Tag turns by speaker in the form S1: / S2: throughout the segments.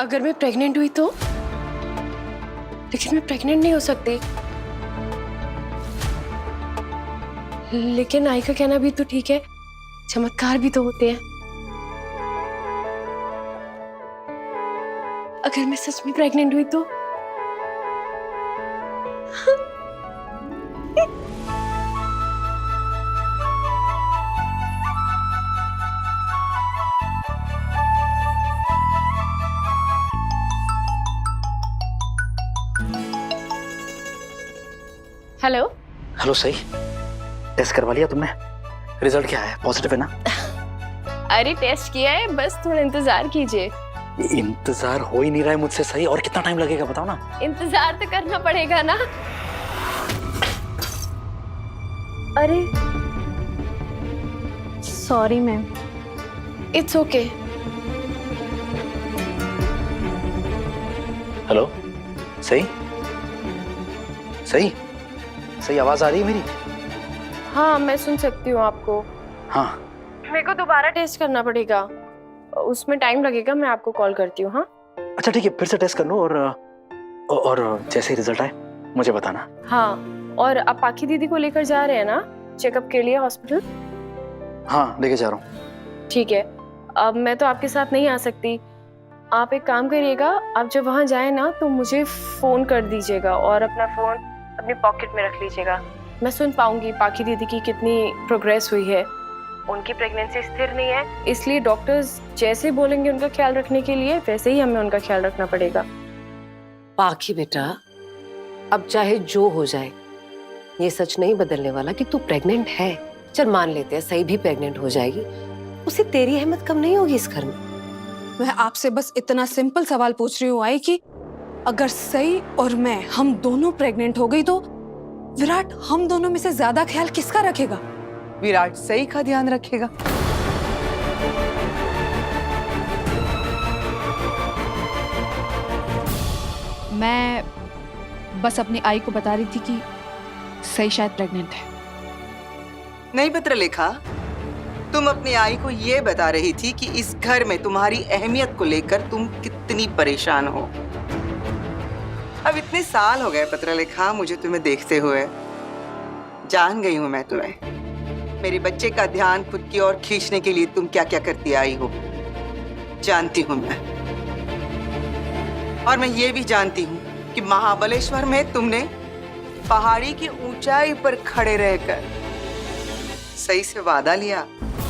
S1: अगर मैं प्रेग्नेंट हुई तो? लेकिन मैं प्रेग्नेंट नहीं हो सकती। लेकिन आई का कहना भी तो ठीक है, चमत्कार भी तो होते हैं। अगर मैं सच में प्रेग्नेंट हुई तो? हेलो।
S2: हेलो, सही टेस्ट करवा लिया तुमने? रिजल्ट क्या है? पॉजिटिव है ना?
S1: अरे टेस्ट किया है, बस थोड़ा इंतजार कीजिए।
S2: इंतजार हो ही नहीं रहा है मुझसे, सही। और कितना टाइम लगेगा बताओ ना।
S1: इंतजार तो करना पड़ेगा ना। अरे
S3: sorry ma'am.
S1: It's okay.
S2: Hello, सही सही सही, आवाज आ रही है मेरी?
S1: हाँ, मैं सुन सकती हूँ आपको।
S2: हाँ,
S1: मेरे को दोबारा टेस्ट करना पड़ेगा, उसमें टाइम लगेगा। मैं आपको कॉल करती हूँ। हाँ
S2: अच्छा ठीक है, फिर से टेस्ट कर लो और जैसे ही रिजल्ट आए मुझे बताना।
S1: हाँ, और आप पाखी दीदी को लेकर जा रहे हैं ना चेकअप के लिए हॉस्पिटल?
S2: हाँ, लेके जा रहा हूँ।
S1: ठीक है, अब मैं तो आपके साथ नहीं आ सकती। आप एक काम करिएगा, आप जब वहाँ जाए ना तो मुझे फोन कर दीजिएगा और अपना फोन अपनी पॉकेट में रख लीजिएगा। मैं सुन पाऊंगी पाखी दीदी की कितनी प्रोग्रेस हुई है। उनकी प्रेगनेंसी स्थिर नहीं है, इसलिए डॉक्टर्स जैसे बोलेंगे उनका ख्याल रखने के लिए, वैसे ही हमें उनका ख्याल रखना पड़ेगा।
S4: पाखी बेटा, अब चाहे जो हो जाए ये सच नहीं बदलने वाला कि तू प्रेग्नेंट है। चल मान लेते हैं सही भी प्रेग्नेंट हो जाएगी, उसे तेरी अहमियत कम नहीं होगी इस घर में।
S3: मैं आपसे बस इतना सिंपल सवाल पूछ रही हूँ आई कि अगर सही और मैं हम दोनों प्रेग्नेंट हो गई तो विराट हम दोनों में से ज्यादा ख्याल किसका रखेगा?
S5: विराट सही का ध्यान रखेगा।
S6: मैं बस अपनी आई को बता रही थी कि सही शायद प्रेग्नेंट है।
S5: नहीं पत्रलेखा, तुम अपनी आई को ये बता रही थी कि इस घर में तुम्हारी अहमियत को लेकर तुम कितनी परेशान हो। अब इतने साल हो गए पत्रलेखा मुझे तुम्हें देखते हुए, जान गई हूं मैं तुम्हें। मेरे बच्चे का ध्यान खुद की ओर खींचने के लिए तुम क्या क्या करती आई हो जानती हूं मैं। और मैं ये भी जानती हूं कि महाबलेश्वर में तुमने पहाड़ी की ऊंचाई पर खड़े रहकर सही से वादा लिया,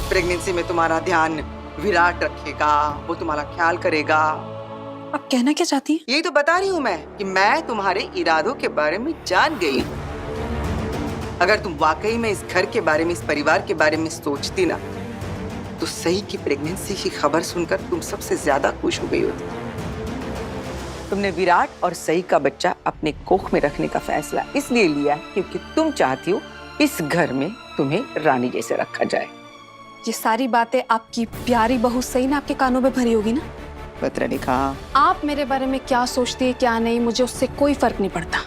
S5: प्रेगनेंसी में तुम्हारा ध्यान विराट रखेगा, वो तुम्हारा ख्याल करेगा।
S3: आप कहना क्या चाहती हैं?
S5: यही तो बता रही हूं मैं कि मैं तुम्हारे इरादों के बारे में जान गई हूं। अगर तुम वाकई में इस घर के बारे में, इस परिवार के बारे में सोचती ना, तो सही की प्रेगनेंसी की खबर सुनकर तुम सबसे ज्यादा खुश हो गई होती। तुमने विराट और सही का बच्चा अपने कोख में रखने का फैसला इसलिए लिया क्योंकि तुम चाहती हो इस घर में तुम्हें रानी जैसे रखा जाए।
S3: ये सारी बातें आपकी प्यारी बहू सही ना आपके कानों में भरी होगी ना?
S5: पत्रलेखा,
S3: आप मेरे बारे में क्या सोचती है क्या नहीं, मुझे उससे कोई फर्क नहीं पड़ता।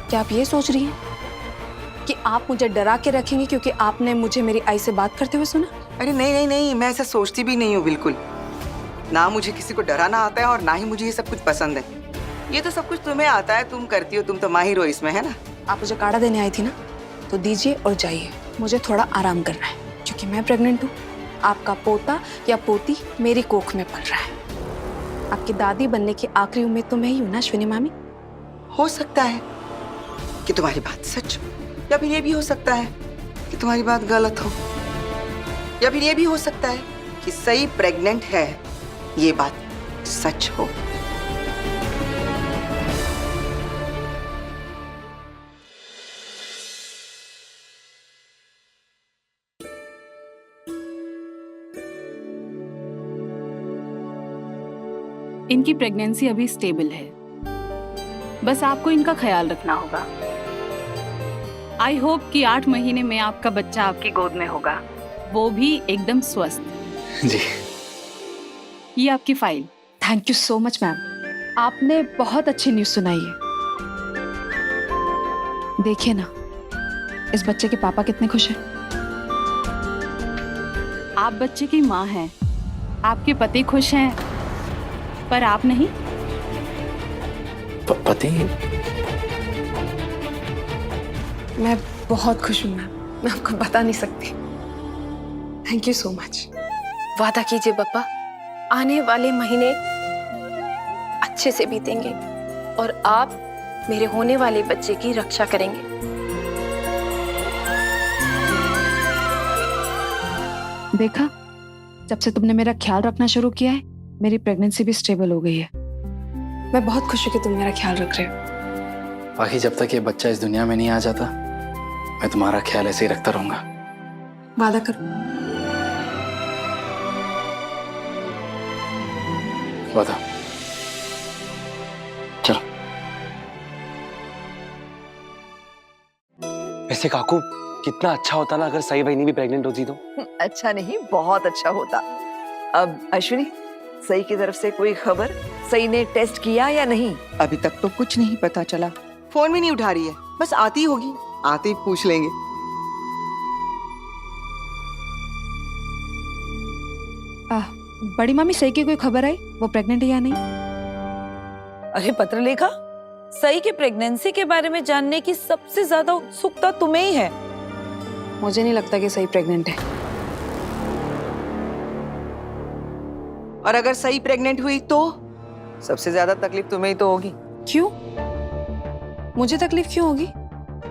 S3: क्या आप ये सोच रही हैं कि आप मुझे डरा के रखेंगे क्योंकि आपने मुझे मेरी आई से बात करते हुए सुना?
S5: अरे नहीं नहीं नहीं, मैं ऐसा सोचती भी नहीं हूँ बिल्कुल। ना मुझे किसी को डराना आता है और ना ही मुझे ये सब कुछ पसंद है। ये तो सब कुछ तुम्हें आता है, तुम करती हो, तुम तो माहिर हो इसमें, है ना?
S3: आप मुझे काढ़ा देने आई थी ना, तो दीजिए और जाइए। मुझे थोड़ा आराम करना है क्योंकि मैं प्रेग्नेंट हूँ। आपका पोता या पोती मेरी कोख में पल रहा है। आपकी दादी बनने की आखिरी उम्मीद तो मैं ही हूँ ना अश्विनी मामी।
S5: हो सकता है कि तुम्हारी बात सच हो, या फिर ये भी हो सकता है कि तुम्हारी बात गलत हो, या फिर ये भी हो सकता है कि सही प्रेग्नेंट है, ये बात सच हो।
S6: इनकी प्रेगनेंसी अभी स्टेबल है, बस आपको इनका ख्याल रखना होगा। आई होप कि 8 महीने में आपका बच्चा आपकी गोद में होगा, वो भी एकदम स्वस्थ।
S2: जी।
S6: ये आपकी file.
S3: Thank you so much ma'am, आपने बहुत अच्छी न्यूज़ सुनाई है। देखिए ना, इस बच्चे के पापा कितने खुश हैं।
S6: आप बच्चे की माँ हैं, आपके पति खुश हैं, पर आप नहीं?
S2: पति?
S3: मैं बहुत खुश हूँ मैम, मैं आपको बता नहीं सकती। Thank you so much.
S1: वादा कीजिए पापा, आने वाले महीने अच्छे से बीतेंगे और आप मेरे होने वाले बच्चे की रक्षा करेंगे।
S3: देखा, जब से तुमने मेरा ख्याल रखना शुरू किया है, मेरी प्रेगनेंसी भी स्टेबल हो गई है। मैं बहुत खुश हूँ कि तुम मेरा ख्याल रख रहे हो।
S2: बाकी जब तक ये बच्चा इस दुनिया में नहीं आ जाता, मैं तुम्हारा ख्याल ऐसे ही रखता रहूंगा।
S3: वादा करो।
S2: वादा। चलो।
S7: वैसे काकू, कितना अच्छा होता ना अगर सई बहनी भी प्रेग्नेंट होती तो।
S8: अच्छा नहीं, बहुत अच्छा होता। अब अश्विनी, सई की तरफ से कोई खबर? सई ने टेस्ट किया या नहीं?
S5: अभी तक तो कुछ नहीं पता चला, फोन भी नहीं उठा रही है। बस आती होगी, आते ही पूछ लेंगे।
S3: बड़ी मामी, सही की कोई खबर आई? वो प्रेग्नेंट है या नहीं?
S8: अरे पत्रलेखा, सई के प्रेगनेंसी के बारे में जानने की सबसे ज्यादा उत्सुकता तुम्हें ही है।
S3: मुझे नहीं लगता कि सही प्रेग्नेंट है।
S5: और अगर सही प्रेग्नेंट हुई तो सबसे ज्यादा तकलीफ तुम्हें ही तो होगी।
S3: क्यों? मुझे तकलीफ क्यों होगी?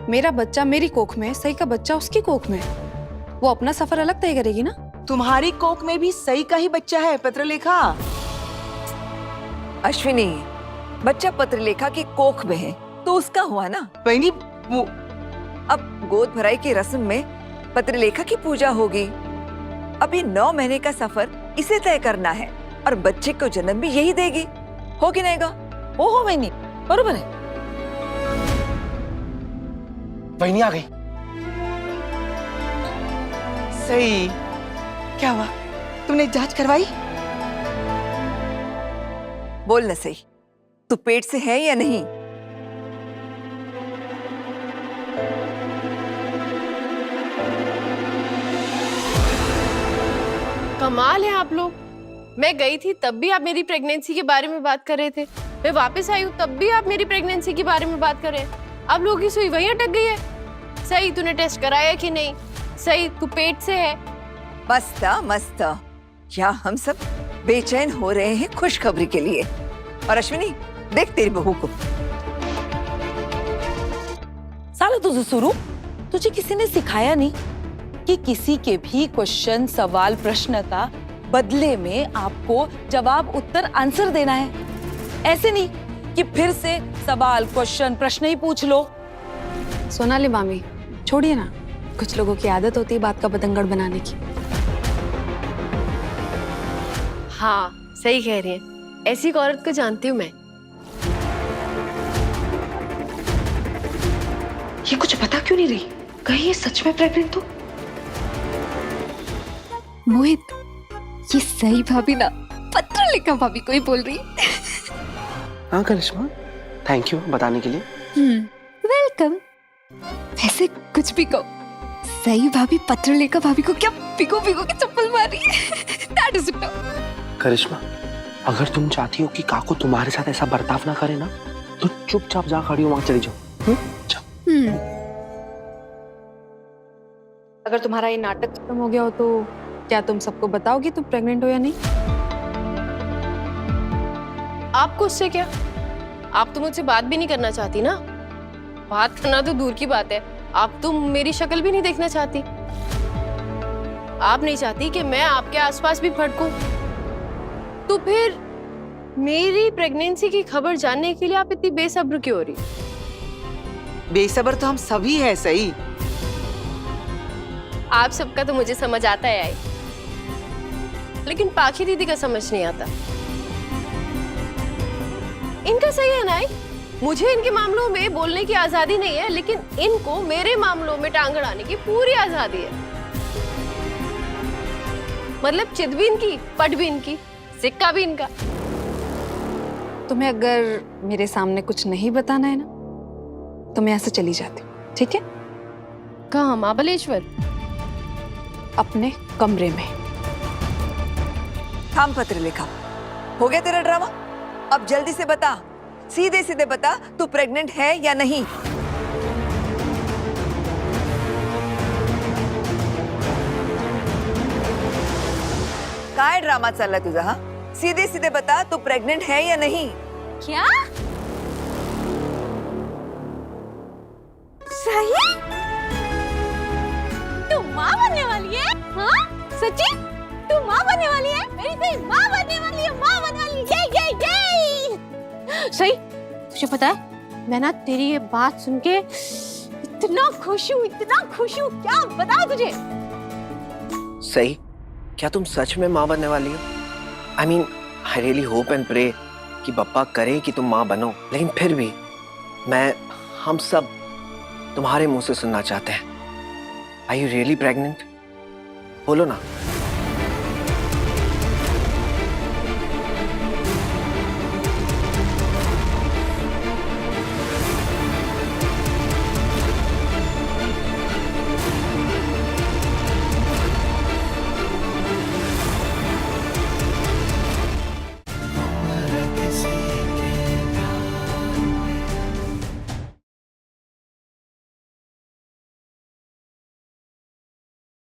S3: मेरा बच्चा मेरी कोख में है, सही का बच्चा उसकी कोख में है। वो अपना सफर अलग तय करेगी ना।
S5: तुम्हारी कोख में भी सही का ही बच्चा है पत्रलेखा।
S8: अश्विनी, बच्चा पत्रलेखा की कोख में है तो उसका हुआ ना।
S5: बहनी वो
S8: अब गोद भराई की रस्म में पत्रलेखा की पूजा होगी। अभी 9 महीने का सफर इसे तय करना है और बच्चे को जन्म भी यही देगी। हो कि नहीं गा? हो बहनी, बरोबर है।
S7: बहनी आ गई।
S5: सही क्या हुआ? तुमने जांच करवाई?
S8: बोल न सही, तू पेट से है या नहीं?
S1: कमाल है आप लोग। मैं गई थी तब भी आप मेरी प्रेगनेंसी के बारे में बात कर रहे थे, मैं वापस आई हूँ तब भी आप मेरी प्रेगनेंसी के बारे में बात कर रहे हैं। आप लोगों की सुई वहीं अटक गई है। सही, तूने टेस्ट कराया कि नहीं? सही, तू पेट से है?
S8: मस्त। क्या हम सब बेचैन हो रहे हैं खुशखबरी के लिए। और अश्विनी, देख तेरी बहू को। साला तुझे शुरू, तुझे किसी ने सिखाया नहीं कि किसी के भी क्वेश्चन, सवाल, प्रश्न का बदले में आपको जवाब, उत्तर, आंसर देना है। ऐसे नहीं कि फिर से सवाल, क्वेश्चन, प्रश्न ही पूछ लो।
S3: सोनाली मामी, छोड़िए ना। कुछ लोगों की आदत होती है बात का बतंगड़ बनाने की।
S1: हाँ, सही कह रही हैं। ऐसी एक औरत को जानती हूँ मैं।
S3: ये कुछ बता क्यों नहीं रही? कहीं ये सच में प्रेग्नेंट हो?
S9: मोहित, ये सही भाभी ना पत्रलेखा भाभी को ही बोल रही।
S7: हाँ करिश्मा, थैंक यू बताने के लिए।
S9: वेलकम। वैसे कुछ भी कहो, सही भाभी पत्रलेखा भाभी को क्या पिको पिको के चप्पल मारी है। That is it.
S7: करिश्मा, अगर तुम चाहती हो कि काकू तुम्हारे साथ ऐसा बर्ताव ना करे ना, तो चुपचाप जा खड़ी हो, वहां चली जाओ। जाओ।
S3: अगर तुम्हारा ये नाटक खत्म हो गया हो तो क्या तुम सबको बताओगी तुम प्रेग्नेंट हो या नहीं?
S1: आपको उससे क्या? आप तो मुझसे बात भी नहीं करना चाहती ना। बात करना तो दूर की बात है, आप तो मेरी शक्ल भी नहीं देखना चाहती। आप नहीं चाहती कि मैं आपके आसपास भी फटकूं। तो फिर मेरी प्रेगनेंसी की खबर जानने के लिए आप इतनी बेसब्र क्यों हो रही?
S5: बेसब्र तो हम सभी हैं सही।
S1: आप सबका तो मुझे समझ आता है आई, लेकिन पाखी दीदी का समझ नहीं आता। इनका सही है ना आई? मुझे इनके मामलों में बोलने की आजादी नहीं है, लेकिन इनको मेरे मामलों में टांग अड़ाने की पूरी आजादी है। मतलब चित भी इनकी, पट भी इनकी, सिक्का भी इनका।
S3: तुम्हें अगर मेरे सामने कुछ नहीं बताना है ना, तो मैं ऐसे चली जाती हूँ, ठीक है?
S1: कहाँ? महाबलेश्वर?
S3: अपने कमरे में।
S8: थाम पत्रलेखा, हो गया तेरा ड्रामा? अब जल्दी से बता, सीधे सीधे बता, तू प्रेग्नेंट है या नहीं? काय ड्रामा चाललाय तुझा? हा, सीधे सीधे बता, तू प्रेग्नेंट है या नहीं?
S9: क्या? सही? तू माँ बनने वाली है? हाँ? सच्ची? तू माँ बनने वाली है? मेरी सही माँ बनने वाली है, माँ बनने वाली है। ये। सही? तुझे पता है, मैं ना तेरी ये बात सुन के इतना खुश हूँ, क्या बताऊँ तुझे?
S7: सही, क्या तुम सच में माँ बनने वाली हो? I mean, I really hope and pray कि पप्पा करे कि तुम माँ बनो, लेकिन फिर भी हम सब तुम्हारे मुंह से सुनना चाहते हैं। Are you really pregnant? बोलो ना।